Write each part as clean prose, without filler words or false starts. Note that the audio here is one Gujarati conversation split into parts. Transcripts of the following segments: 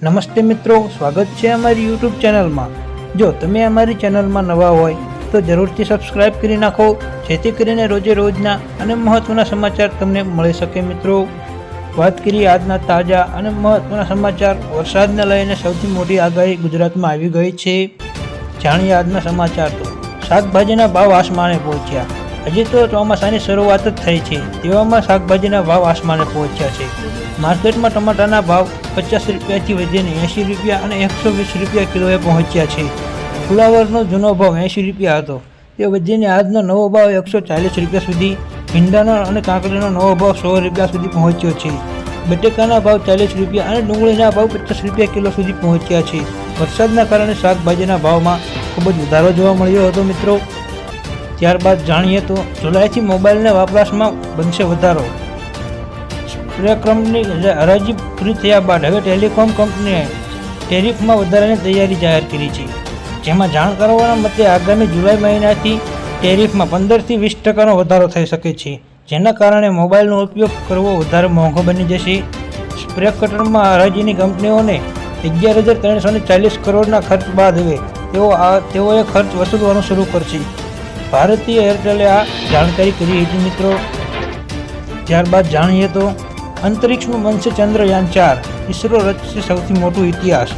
નમસ્તે મિત્રો, સ્વાગત છે અમારી યુટ્યુબ ચેનલમાં। જો તમે અમારી ચેનલમાં નવા હોય તો જરૂરથી સબસ્ક્રાઇબ કરી નાખો, જેથી કરીને રોજે રોજના અને મહત્વના સમાચાર તમને મળી શકે। મિત્રો, વાત કરીએ આજના તાજા અને મહત્વના સમાચાર। વરસાદને લઈને સૌથી મોટી આગાહી ગુજરાતમાં આવી ગઈ છે। જાણીએ આજના સમાચાર। તો શાકભાજીના ભાવ આસમાને પહોંચ્યા। હજી તો ચોમાસાની શરૂઆત જ થઈ છે, તેવામાં શાકભાજીના ભાવ આસમાને પહોંચ્યા છે। માર્કેટમાં ટમાટાના ભાવ 50 રૂપિયાથી વધીને 80 રૂપિયા અને 120 રૂપિયા કિલોએ પહોંચ્યા છે। ફુલાવરનો જૂનો ભાવ 80 રૂપિયા હતો, તે વધીને આજનો નવો ભાવ 140 રૂપિયા સુધી। ભીંડાનો અને કાંકરીનો નવો ભાવ 100 રૂપિયા સુધી પહોંચ્યો છે। બટેકાના ભાવ 40 રૂપિયા અને ડુંગળીના ભાવ 50 રૂપિયા કિલો સુધી પહોંચ્યા છે। વરસાદના કારણે શાકભાજીના ભાવમાં ખૂબ જ વધારો જોવા મળ્યો હતો મિત્રો। ત્યારબાદ જાણીએ તો જુલાઈથી મોબાઈલના વપરાશમાં બનશે વધારો। સ્પ્રે કંપની હરાજી પૂરી થયા બાદ હવે ટેલિકોમ કંપનીએ ટેરિફમાં વધારાની તૈયારી જાહેર કરી છે, જેમાં જાણકારોના મતે આગામી જુલાઈ મહિનાથી ટેરિફમાં 15 થી 20% વધારો થઈ શકે છે, જેના કારણે મોબાઈલનો ઉપયોગ કરવો વધારે મોંઘો બની જશે। સ્પ્રે કટરમાં હરાજીની કંપનીઓને 11,340 કરોડના ખર્ચ બાદ હવે તેઓએ ખર્ચ વસૂલવાનું શરૂ કરશે। ભારતીય એરટેલે આ જાણકારી કરી હતી મિત્રો। ત્યારબાદ જાણીએ તો અંતરિક્ષમાં બનશે ચંદ્રયાન 4, ઈસરો રચશે સૌથી મોટું ઇતિહાસ।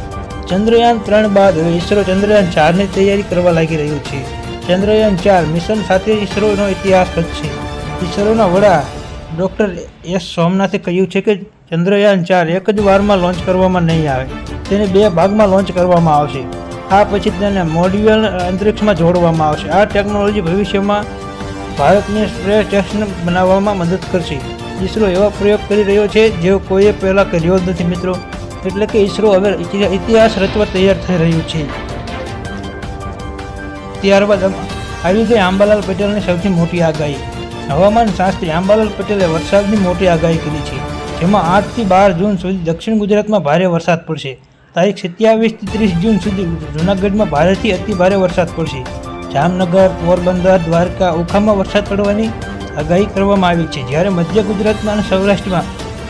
ચંદ્રયાન 3 બાદ હવે ઈસરો ચંદ્રયાન 4ની તૈયારી કરવા લાગી રહ્યું છે। ચંદ્રયાન 4 મિશન સાથે ઈસરોનો ઇતિહાસ રચશે। ઈસરોના વડા ડૉક્ટર એસ સોમનાથે કહ્યું છે કે ચંદ્રયાન 4 એક જ વારમાં લોન્ચ કરવામાં નહીં આવે, તેને 2 ભાગમાં લોન્ચ કરવામાં આવશે। આ પછી તેને મોડ્યુલ અંતરિક્ષમાં જોડવામાં આવશે। આ ટેકનોલોજી ભવિષ્યમાં ભારતની સ્પેસ સ્ટેશન બનાવવામાં મદદ કરશે। ઈસરો એવા પ્રયોગ કરી રહ્યો છે જેઓ કોઈએ પહેલાં કર્યો જ નથી મિત્રો, એટલે કે ઈસરો હવે ઇતિહાસ રચવા તૈયાર થઈ રહ્યું છે। ત્યારબાદ આવી ગઈ અંબાલાલ પટેલની સૌથી મોટી આગાહી। હવામાન શાસ્ત્રી અંબાલાલ પટેલે વરસાદની મોટી આગાહી કરી છે, જેમાં 8 થી 12 જૂન સુધી દક્ષિણ ગુજરાતમાં ભારે વરસાદ પડશે। તારીખ 27 થી 30 જૂન સુધી જૂનાગઢમાં ભારેથી અતિ ભારે વરસાદ પડશે। જામનગર, પોરબંદર, દ્વારકા, ઓખામાં વરસાદ પડવાની આગાહી કરવામાં આવી છે, જ્યારે મધ્ય ગુજરાતમાં અને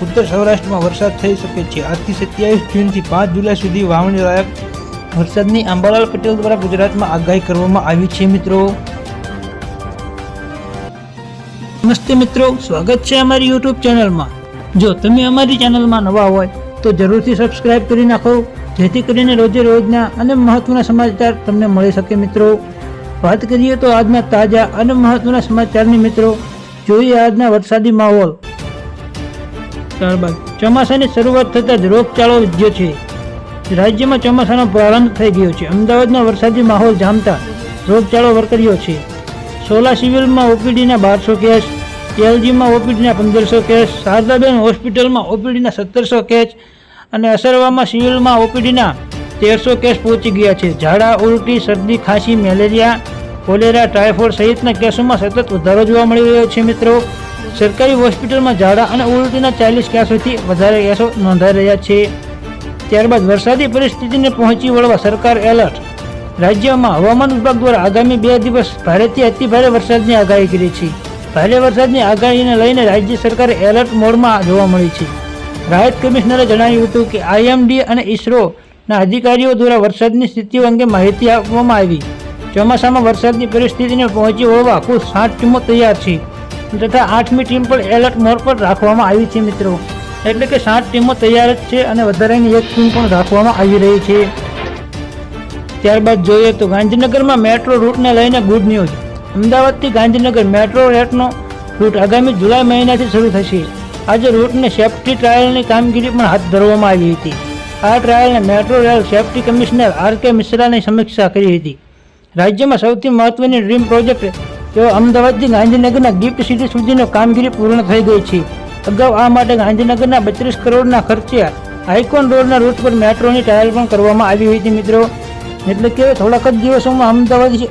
ઉત્તર સૌરાષ્ટ્રમાં વરસાદ થઈ શકે છે। આજથી 27 જૂનથી 5 જુલાઈ સુધી વાવણી લાયક વરસાદની અંબાલાલ પટેલ દ્વારા ગુજરાતમાં આગાહી કરવામાં આવી છે મિત્રો। નમસ્તે મિત્રો, સ્વાગત છે અમારી યુટ્યુબ ચેનલમાં। જો તમે અમારી ચેનલમાં નવા હોય તો જરૂરથી સબસ્ક્રાઇબ કરી નાખો, જેથી કરીને રોજે રોજના અને મહત્વના સમાચાર તમને મળી શકે મિત્રો। વાત કરીએ તો આજના તાજા અને મહત્વના સમાચારની મિત્રો। જોઈએ આજના વરસાદી માહોલ। ત્યારબાદ ચોમાસાની શરૂઆત થતાં જ રોગચાળો વધ્યો છે। રાજ્યમાં ચોમાસાનો પ્રારંભ થઈ ગયો છે। અમદાવાદમાં વરસાદી માહોલ જામતા રોગચાળો વકર્યો છે। સોલા સિવિલમાં ઓપીડીના 1200 કેસ, એલજીમાં ઓપીડીના 1500 કેસ, શારદાબેન હોસ્પિટલમાં ઓપીડીના 1700 કેસ અને અસરવામાં સિવિલમાં ઓપીડીના 1300 કેસ પહોંચી ગયા છે। ઝાડા, ઉલટી, શરદી, ખાંસી, મેલેરિયા, કોલેરા, ટાઇફોઇડ સહિતના કેસોમાં સતત વધારો જોવા મળી રહ્યો છે મિત્રો। સરકારી હોસ્પિટલમાં ઝાડા અને ઉલટીના 40 કેસોથી વધારે કેસો નોંધાઈ રહ્યા છે। ત્યારબાદ વરસાદી પરિસ્થિતિને પહોંચી વળવા સરકાર એલર્ટ। રાજ્યમાં હવામાન વિભાગ દ્વારા આગામી 2 દિવસ ભારેથી અતિ ભારે વરસાદની આગાહી કરી છે। ભારે વરસાદની આગાહીને લઈને રાજ્ય સરકારે એલર્ટ મોડમાં જોવા મળી છે। રાહત કમિશનરે જણાવ્યું હતું કે આઈએમડી અને ઈસરોના અધિકારીઓ દ્વારા વરસાદની સ્થિતિઓ અંગે માહિતી આપવામાં આવી। ચોમાસામાં વરસાદની પરિસ્થિતિને પહોંચી વળવા કુલ 7 ટીમો તૈયાર છે, તથા 8મી ટીમ પર એલર્ટ મોડ પર રાખવામાં આવી છે મિત્રો। એટલે કે 7 ટીમો તૈયાર જ છે અને વધારાની 1 ટીમ પણ રાખવામાં આવી રહી છે। ત્યારબાદ જોઈએ તો ગાંધીનગરમાં મેટ્રો રૂટને લઈને ગુડ ન્યૂઝ। અમદાવાદથી ગાંધીનગર મેટ્રો રેટનો રૂટ આગામી જુલાઈ મહિનાથી શરૂ થશે। આજે રૂટને સેફ્ટી ટ્રાયલની કામગીરી પણ હાથ ધરવામાં આવી હતી। આ ટ્રાયલને metro rail safety commissioner R K. મિશ્રાની સમીક્ષા કરી હતી। રાજ્યમાં સૌથી મહત્વની ડ્રીમ પ્રોજેક્ટ તેઓ અમદાવાદથી ગાંધીનગરના ગિફ્ટ સિટી સુધીનો કામગીરી પૂર્ણ થઈ ગઈ છે। અગાઉ આ માટે ગાંધીનગરના 32 કરોડના ખર્ચે આઇકોન રોડના રૂટ પર મેટ્રોની ટ્રાયલ પણ કરવામાં આવી હતી મિત્રો। એટલે કે થોડાક જ દિવસોમાં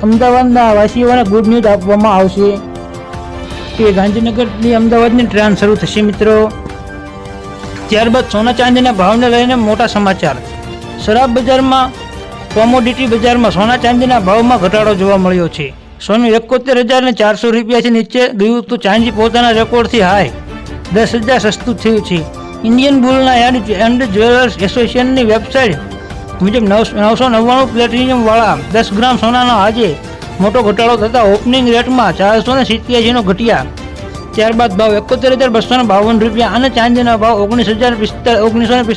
અમદાવાદના વાસીઓને ગુડ ન્યૂઝ આપવામાં આવશે કે ગાંધીનગરથી અમદાવાદની ટ્રેન શરૂ થશે મિત્રો। ત્યારબાદ સોના ચાંદીના ભાવને લઈને મોટા સમાચાર। શરાબ બજારમાં કોમોડિટી બજારમાં સોના ચાંદીના ભાવમાં ઘટાડો જોવા મળ્યો છે। સોનું 71,400 રૂપિયાથી નીચે ગયું તો ચાંદી પોતાના રેકોર્ડથી હાઈ 10,000 સસ્તું થયું છે। ઇન્ડિયન બુલના એન્ડ જ્વેલર્સ એસોસિએશનની વેબસાઇટ મુજબ 999 પ્લેટિનિયમ વાળા 10 ગ્રામ સોનાનો આજે મોટો ઘટાડો થતાં ઓપનિંગ રેટમાં 487નો ઘટ્યા. ત્યારબાદ ભાવ 71,252 રૂપિયા અને ચાંદીના ભાવ 19,945